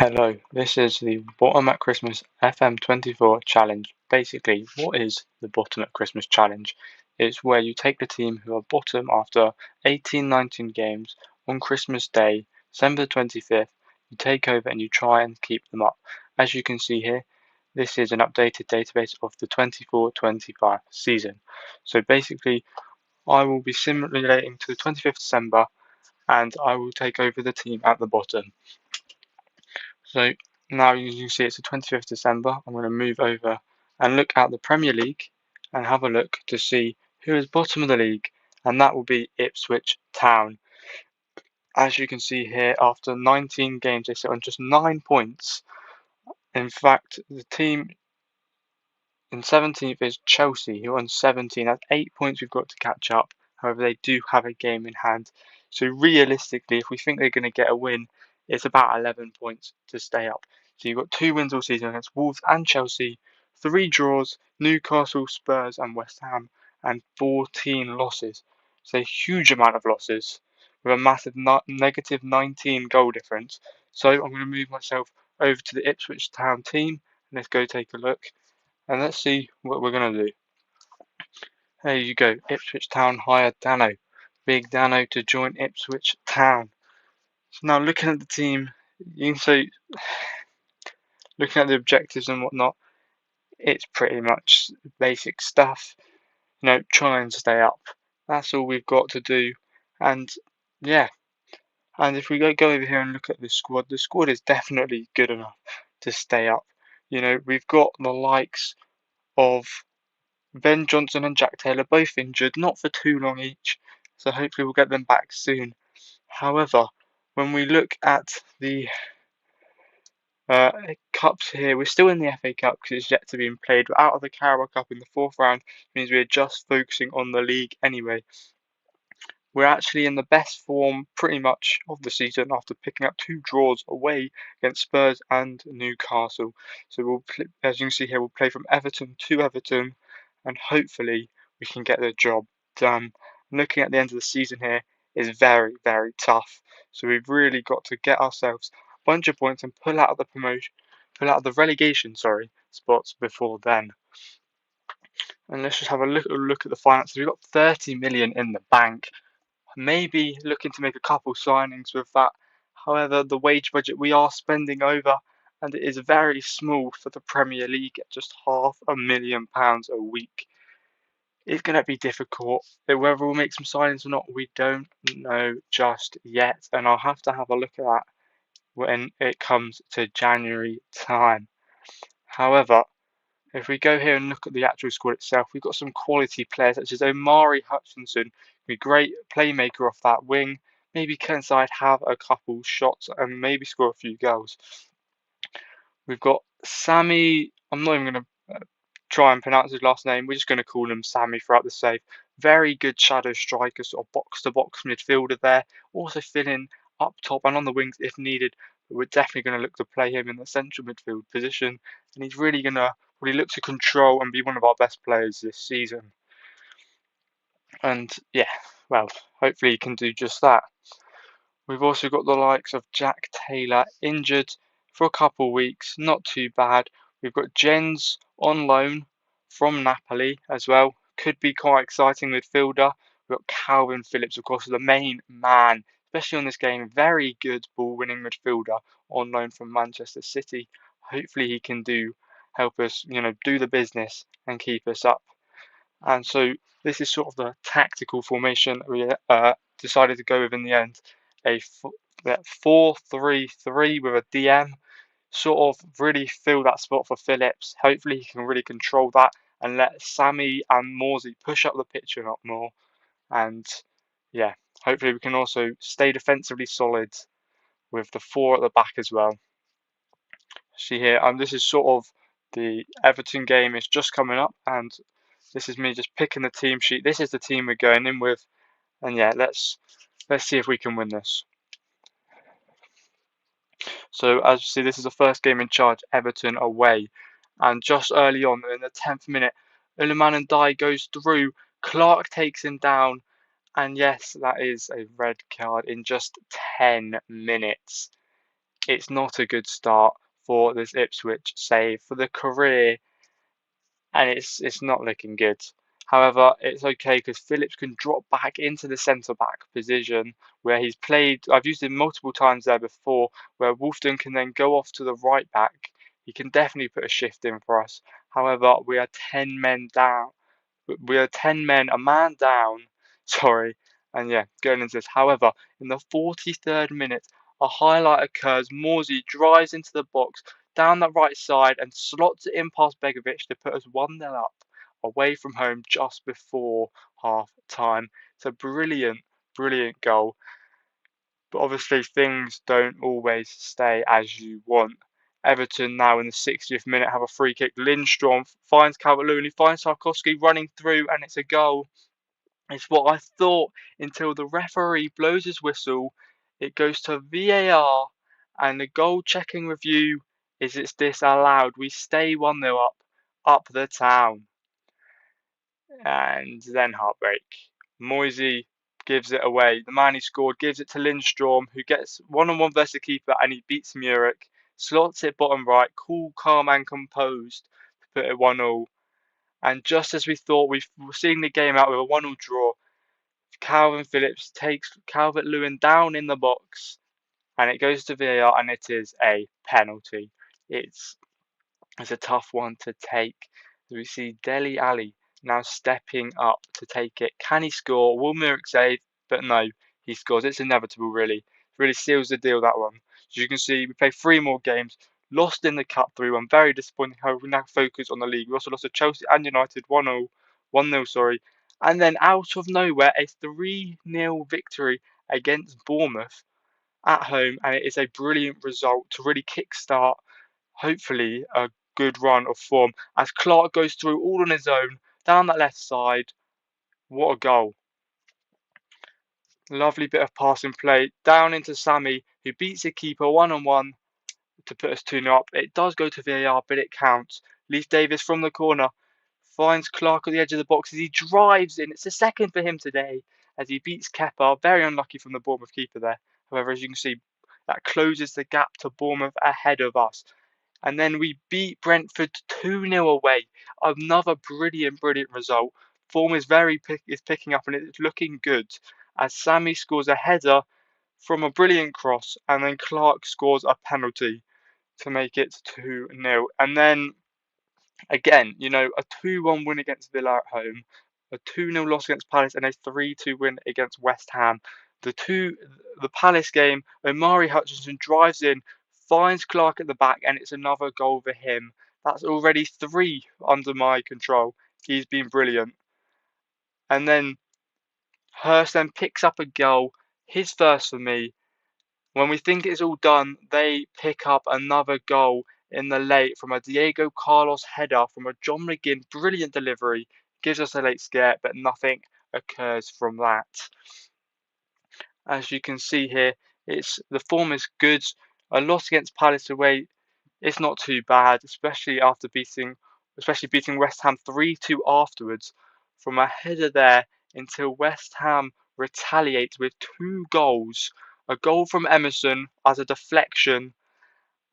Hello, this is the Bottom at Christmas FM24 challenge. Basically, what is the Bottom at Christmas challenge? It's where you take the team who are bottom after 18-19 games on Christmas Day, December 25th. You take over and you try and keep them up. As you can see here, this is an updated database of the 24-25 season. So basically, I will be simulating to the 25th December and I will take over the team at the bottom. So now you can see it's the 25th December. I'm going to move over and look at the Premier League and have a look to see who is bottom of the league, and that will be Ipswich Town. As you can see here, after 19 games, they sit on just 9 points. In fact, the team in 17th is Chelsea, who are on 17. That's 8 points we've got to catch up. However, they do have a game in hand. So realistically, if we think they're going to get a win, it's about 11 points to stay up. So you've got 2 wins all season against Wolves and Chelsea, 3 draws, Newcastle, Spurs and West Ham, and 14 losses. So a huge amount of losses with a massive negative 19 goal difference. So I'm going to move myself over to the Ipswich Town team and let's go take a look. And let's see what we're going to do. There you go. Ipswich Town hired Dano. Big Dano to join Ipswich Town. So now looking at the team, you can see, looking at the objectives and whatnot, it's pretty much basic stuff. Try and stay up. That's all we've got to do. And yeah, and if we go over here and look at the squad is definitely good enough to stay up. We've got the likes of Ben Johnson and Jack Taylor both injured, not for too long each, so hopefully we'll get them back soon. However, when we look at the cups here, we're still in the FA Cup because it's yet to be played. We're out of the Carabao Cup in the 4th round, means we're just focusing on the league anyway. We're actually in the best form pretty much of the season after picking up 2 draws away against Spurs and Newcastle. So as you can see here, we'll play from Everton to Everton and hopefully we can get the job done. Looking at the end of the season here is very, very tough. So we've really got to get ourselves a bunch of points and pull out of the relegation, spots before then. And let's just have a look at the finances. We've got 30 million in the bank. Maybe looking to make a couple signings with that. However, the wage budget we are spending over, and it is very small for the Premier League at just £500,000 a week. It's going to be difficult. Whether we'll make some signings or not, we don't know just yet. And I'll have to have a look at that when it comes to January time. However, if we go here and look at the actual squad itself, we've got some quality players such as Omari Hutchinson, a great playmaker off that wing. Maybe Kenside have a couple shots and maybe score a few goals. We've got Sammy. I'm not even going to try and pronounce his last name. We're just going to call him Sammy throughout the save. Very good shadow striker, sort of box-to-box midfielder there. Also filling up top and on the wings if needed. But we're definitely going to look to play him in the central midfield position. And he's really going to look to control and be one of our best players this season. And yeah, well, hopefully he can do just that. We've also got the likes of Jack Taylor injured for a couple of weeks, not too bad. We've got Jens on loan from Napoli as well. Could be quite exciting midfielder. We've got Calvin Phillips, of course, the main man, especially on this game. Very good ball-winning midfielder on loan from Manchester City. Hopefully he can help us, do the business and keep us up. And so this is sort of the tactical formation we decided to go with in the end. A 4-3-3 with a DM, sort of really fill that spot for Phillips. Hopefully he can really control that and let Sammy and Morsey push up the pitch a lot more. And yeah, hopefully we can also stay defensively solid with the 4 at the back as well. See here, this is sort of the Everton game is just coming up, and this is me just picking the team sheet. This is the team we're going in with, and yeah, let's see if we can win this. So as you see, this is the first game in charge, Everton away. And just early on, in the 10th minute, Uleman and Dye goes through. Clark takes him down. And yes, that is a red card in just 10 minutes. it's not a good start for this Ipswich save for the career, and it's not looking good. However, it's okay because Phillips can drop back into the centre back position where he's played. I've used him multiple times there before, where Wolfden can then go off to the right back. He can definitely put a shift in for us. However, we are 10 men down. We are 10 men, a man down. Sorry. And yeah, going into this. However, in the 43rd minute, a highlight occurs. Morsey drives into the box down the right side and slots it in past Begovic to put us 1-0 up away from home just before half time. It's a brilliant, brilliant goal. But obviously, things don't always stay as you want. Everton now in the 60th minute have a free kick. Lindstrom finds Calvert-Lewin, he finds Tarkowski running through, and it's a goal. It's what I thought until the referee blows his whistle. It goes to VAR, and the goal checking review is it's disallowed. We stay 1-0 up the town. And then heartbreak. Moisey gives it away. The man he scored gives it to Lindstrom, who gets one-on-one versus the keeper, and he beats Muric. Slots it bottom right, cool, calm, and composed to put it 1-0. And just as we thought, we've seen the game out with a 1-0 draw. Calvin Phillips takes Calvert-Lewin down in the box, and it goes to VAR, and it is a penalty. It's a tough one to take. We see Dele Alli now stepping up to take it. Can he score? Will Muric save? But no, he scores. It's inevitable, really. It really seals the deal, that one. As you can see, we played 3 more games. Lost in the Cup 3-1. Very disappointing. However, we now focus on the league. We also lost to Chelsea and United 1-0. 1-0, sorry. And then out of nowhere, a 3-0 victory against Bournemouth at home. And it is a brilliant result to really kickstart, hopefully, a good run of form as Clark goes through all on his own down that left side. What a goal. Lovely bit of passing play down into Sammy, who beats the keeper 1-on-1 to put us 2-0 up. It does go to VAR, but it counts. Leif Davis from the corner finds Clark at the edge of the box as he drives in. It's the second for him today as he beats Kepa. Very unlucky from the Bournemouth keeper there. However, as you can see, that closes the gap to Bournemouth ahead of us. And then we beat Brentford 2-0 away. Another brilliant, brilliant result. Form is picking up and it's looking good as Sammy scores a header from a brilliant cross and then Clark scores a penalty to make it 2-0. And then again, a 2-1 win against Villa at home, a 2-0 loss against Palace, and a 3-2 win against West Ham. The Palace game, Omari Hutchinson drives in, finds Clark at the back, and it's another goal for him. That's already 3 under my control. He's been brilliant. And then Hurst then picks up a goal, his first for me. When we think it's all done, they pick up another goal in the late from a Diego Carlos header from a John McGinn brilliant delivery. Gives us a late scare, but nothing occurs from that. As you can see here, the form is good. A loss against Palace away, it's not too bad, especially beating West Ham 3-2 afterwards. From a header there until West Ham retaliates with 2 goals. A goal from Emerson as a deflection,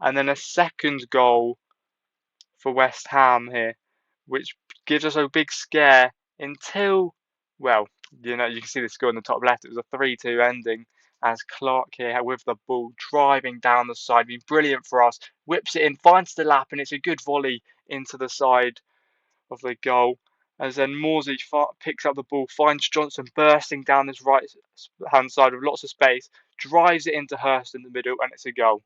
and then a second goal for West Ham here, which gives us a big scare until, well, you can see the score in the top left. It was a 3-2 ending as Clark here with the ball driving down the side, being brilliant for us, whips it in, finds the lap, and it's a good volley into the side of the goal. As then Morsey picks up the ball, finds Johnson bursting down his right hand side with lots of space, drives it into Hurst in the middle, and it's a goal.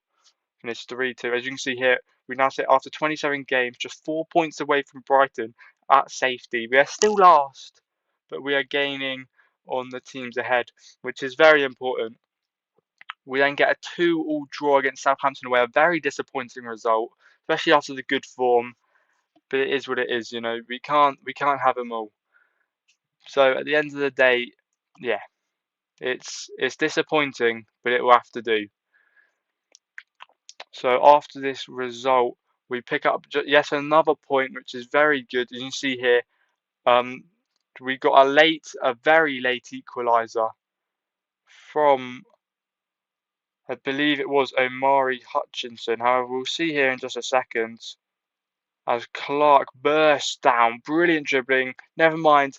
And it's 3-2. As you can see here, we now sit after 27 games, just 4 points away from Brighton at safety. We are still last, but we are gaining on the teams ahead, which is very important. We then get a 2-2 draw against Southampton away, a very disappointing result, especially after the good form. But it is what it is, We can't have them all. So at the end of the day, yeah, it's disappointing, but it will have to do. So after this result, we pick up yet another point, which is very good. As you can see here, we got a very late equaliser from I believe it was Omari Hutchinson. However, we'll see here in just a second as Clark bursts down. Brilliant dribbling. Never mind.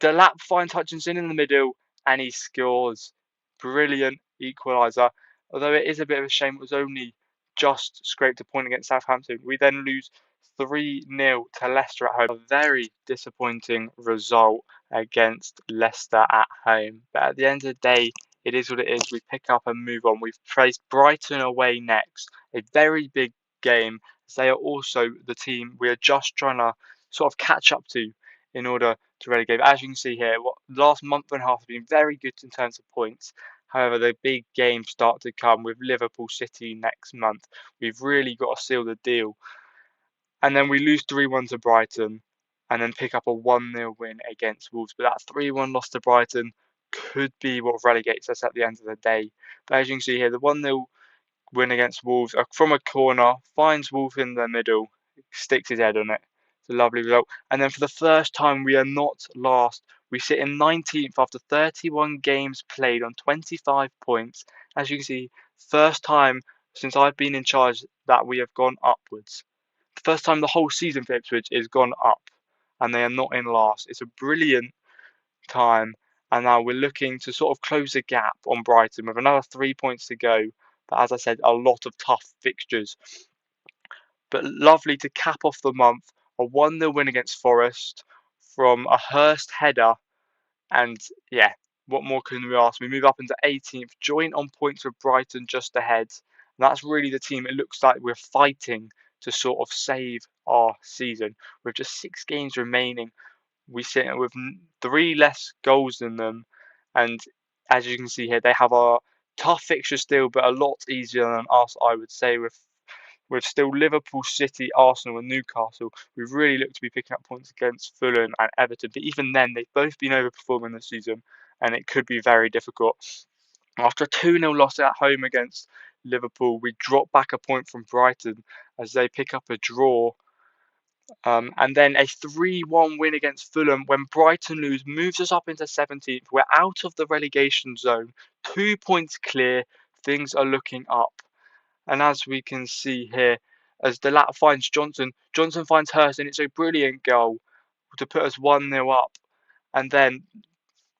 Delap finds Hutchinson in the middle and he scores. Brilliant equaliser. Although it is a bit of a shame, it was only just scraped a point against Southampton. We then lose 3-0 to Leicester at home. A very disappointing result against Leicester at home. But at the end of the day, it is what it is. We pick up and move on. We've faced Brighton away next. A very big game. They are also the team we are just trying to sort of catch up to in order to relegate. As you can see here, what the last month and a half has been very good in terms of points. However, the big games start to come with Liverpool City next month. We've really got to seal the deal. And then we lose 3-1 to Brighton and then pick up a 1-0 win against Wolves. But that 3-1 loss to Brighton could be what relegates us at the end of the day. But as you can see here, the 1-0 win against Wolves from a corner, finds Wolf in the middle, sticks his head on it. It's a lovely result. And then for the first time, we are not last. We sit in 19th after 31 games played on 25 points. As you can see, first time since I've been in charge that we have gone upwards. The first time the whole season for Ipswich is gone up and they are not in last. It's a brilliant time. And now we're looking to sort of close the gap on Brighton with another 3 points to go. But as I said, a lot of tough fixtures. But lovely to cap off the month, a 1-0 win against Forest from a Hurst header. And yeah, what more can we ask? We move up into 18th, joint on points with Brighton just ahead. And that's really the team it looks like we're fighting to sort of save our season. With just 6 games remaining, we sit with 3 less goals than them. And as you can see here, they have a tough fixture still, but a lot easier than us, I would say, with still Liverpool, City, Arsenal, and Newcastle. We've really looked to be picking up points against Fulham and Everton, but even then, they've both been overperforming this season, and it could be very difficult. After a 2-0 loss at home against Liverpool, we drop back a point from Brighton as they pick up a draw. And then a 3-1 win against Fulham when Brighton lose moves us up into 17th. We're out of the relegation zone, 2 points clear. Things are looking up. And as we can see here, as Delap finds Johnson, Johnson finds Hurst, and it's a brilliant goal to put us 1-0 up. And then,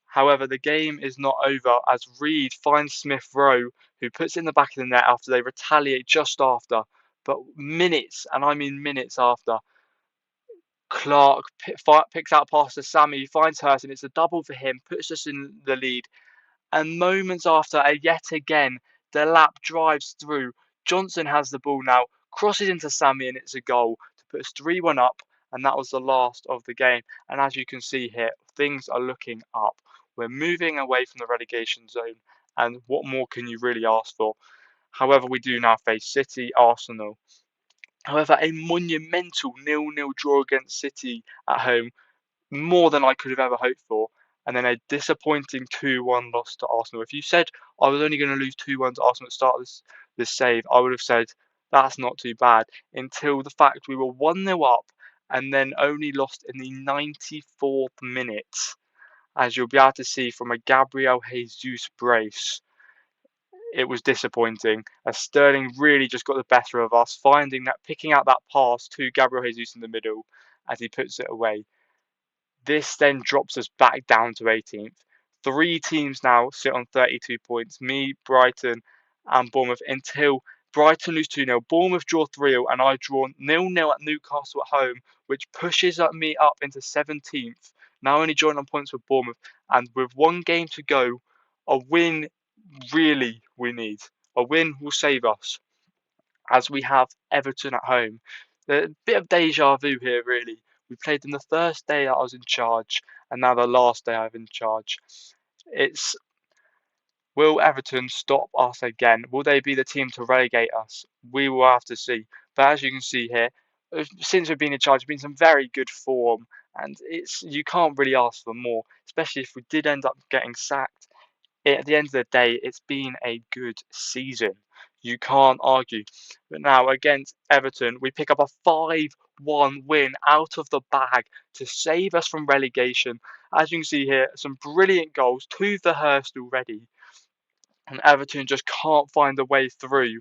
however, the game is not over as Reed finds Smith Rowe, who puts it in the back of the net after they retaliate just after. But minutes, and I mean minutes after, Clark picks out past to Sammy, finds Hurst, and it's a double for him, puts us in the lead. And moments after, yet again, Delap drives through. Johnson has the ball now, crosses into Sammy, and it's a goal to put us 3-1 up. And that was the last of the game. And as you can see here, things are looking up. We're moving away from the relegation zone. And what more can you really ask for? However, we do now face City, Arsenal. However, a monumental 0-0 draw against City at home, more than I could have ever hoped for. And then a disappointing 2-1 loss to Arsenal. If you said I was only going to lose 2-1 to Arsenal at the start of this save, I would have said that's not too bad. Until the fact we were 1-0 up and then only lost in the 94th minute. As you'll be able to see from a Gabriel Jesus brace, it was disappointing as Sterling really just got the better of us, picking out that pass to Gabriel Jesus in the middle as he puts it away. This then drops us back down to 18th. 3 teams now sit on 32 points. Me, Brighton, and Bournemouth until Brighton lose 2-0. Bournemouth draw 3-0, and I draw 0-0 at Newcastle at home, which pushes me up into 17th. Now only joined on points with Bournemouth, and with 1 game to go, a win really we need. A win will save us, as we have Everton at home. A bit of deja vu here, really. We played them the first day that I was in charge, and now the last day I'm in charge. It's Will Everton stop us again? Will they be the team to relegate us? We will have to see. But as you can see here, since we've been in charge, it's been some very good form, and you can't really ask for more, especially if we did end up getting sacked. At the end of the day, it's been a good season. You can't argue. But now against Everton, we pick up a 5-1 win out of the bag to save us from relegation. As you can see here, some brilliant goals, 2 for Hurst already. and Everton just can't find a way through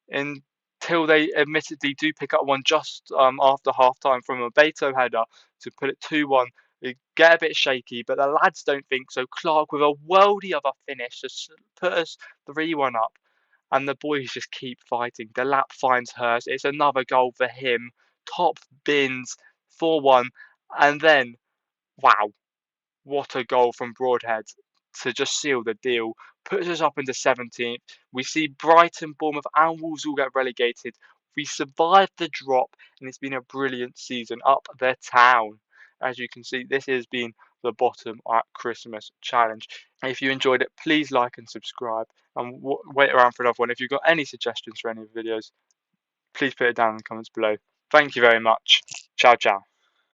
until they admittedly do pick up one just after half time from a Beto header to put it 2-1. They get a bit shaky, but the lads don't think so. Clark with a worldy of a finish to put us 3-1 up, and the boys just keep fighting. The lap finds hers. It's another goal for him. Top bins 4-1, and then wow, what a goal from Broadhead to just seal the deal. Puts us up into 17th. We see Brighton, Bournemouth, and Wolves all get relegated. We survived the drop, and it's been a brilliant season up the town. As you can see, this has been the Bottom at Christmas challenge. If you enjoyed it, please like and subscribe, and wait around for another one. If you've got any suggestions for any of the videos, please put it down in the comments below. Thank you very much. Ciao, ciao.